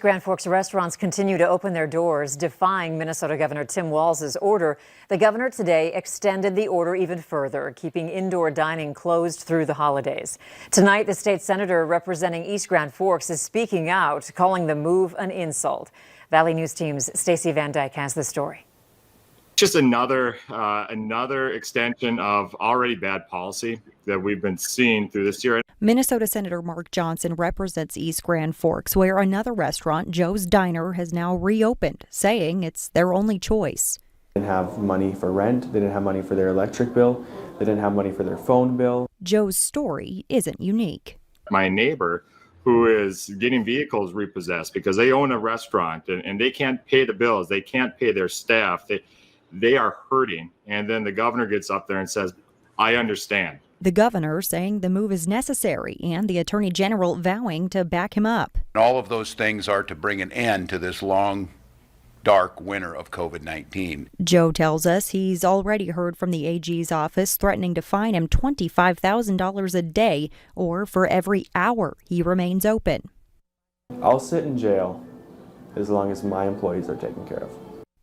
Grand Forks restaurants continue to open their doors, defying Minnesota Governor Tim Walz's order. The governor today extended the order even further, keeping indoor dining closed through the holidays. Tonight, the state senator representing East Grand Forks is speaking out, calling the move an insult. Valley News Team's Stacey Van Dyke has the story. Just another extension of already bad policy that we've been seeing through this year. Minnesota Senator Mark Johnson represents East Grand Forks, where another restaurant, Joe's Diner, has now reopened, saying it's their only choice. They didn't have money for rent, they didn't have money for their electric bill, they didn't have money for their phone bill. Joe's story isn't unique. My neighbor, who is getting vehicles repossessed because they own a restaurant and they can't pay the bills, they can't pay their staff, they are hurting. And then the governor gets up there and says, I understand. The governor saying the move is necessary and the attorney general vowing to back him up. All of those things are to bring an end to this long, dark winter of COVID-19. Joe tells us he's already heard from the AG's office threatening to fine him $25,000 a day or for every hour he remains open. I'll sit in jail as long as my employees are taken care of.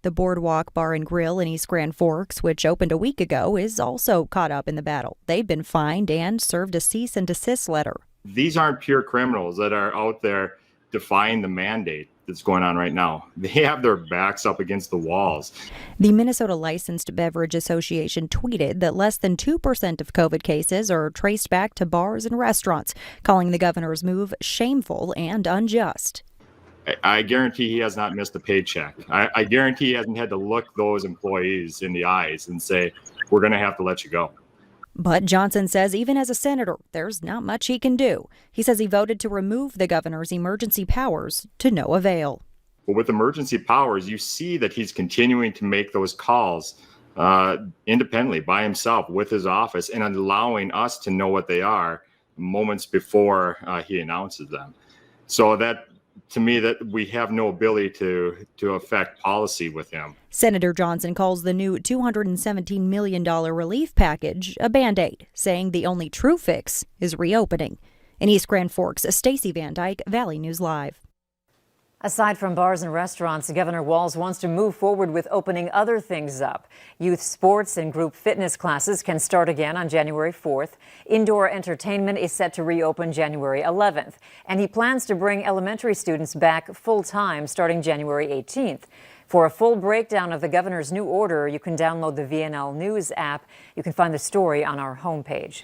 The Boardwalk Bar and Grill in East Grand Forks, which opened a week ago, is also caught up in the battle. They've been fined and served a cease and desist letter. These aren't pure criminals that are out there defying the mandate that's going on right now. They have their backs up against the walls. The Minnesota Licensed Beverage Association tweeted that less than 2% of COVID cases are traced back to bars and restaurants, calling the governor's move shameful and unjust. I guarantee he has not missed a paycheck. I guarantee he hasn't had to look those employees in the eyes and say, we're going to have to let you go. But Johnson says even as a senator, there's not much he can do. He says he voted to remove the governor's emergency powers to no avail. But with emergency powers, you see that he's continuing to make those calls independently by himself with his office and allowing us to know what they are moments before he announces them. So that, to me, that we have no ability to affect policy with him. Senator Johnson calls the new $217 million relief package a Band-Aid, saying the only true fix is reopening. In East Grand Forks, Stacey Van Dyke, Valley News Live. Aside from bars and restaurants, Governor Walz wants to move forward with opening other things up. Youth sports and group fitness classes can start again on January 4th. Indoor entertainment is set to reopen January 11th. And he plans to bring elementary students back full-time starting January 18th. For a full breakdown of the governor's new order, you can download the VNL News app. You can find the story on our homepage.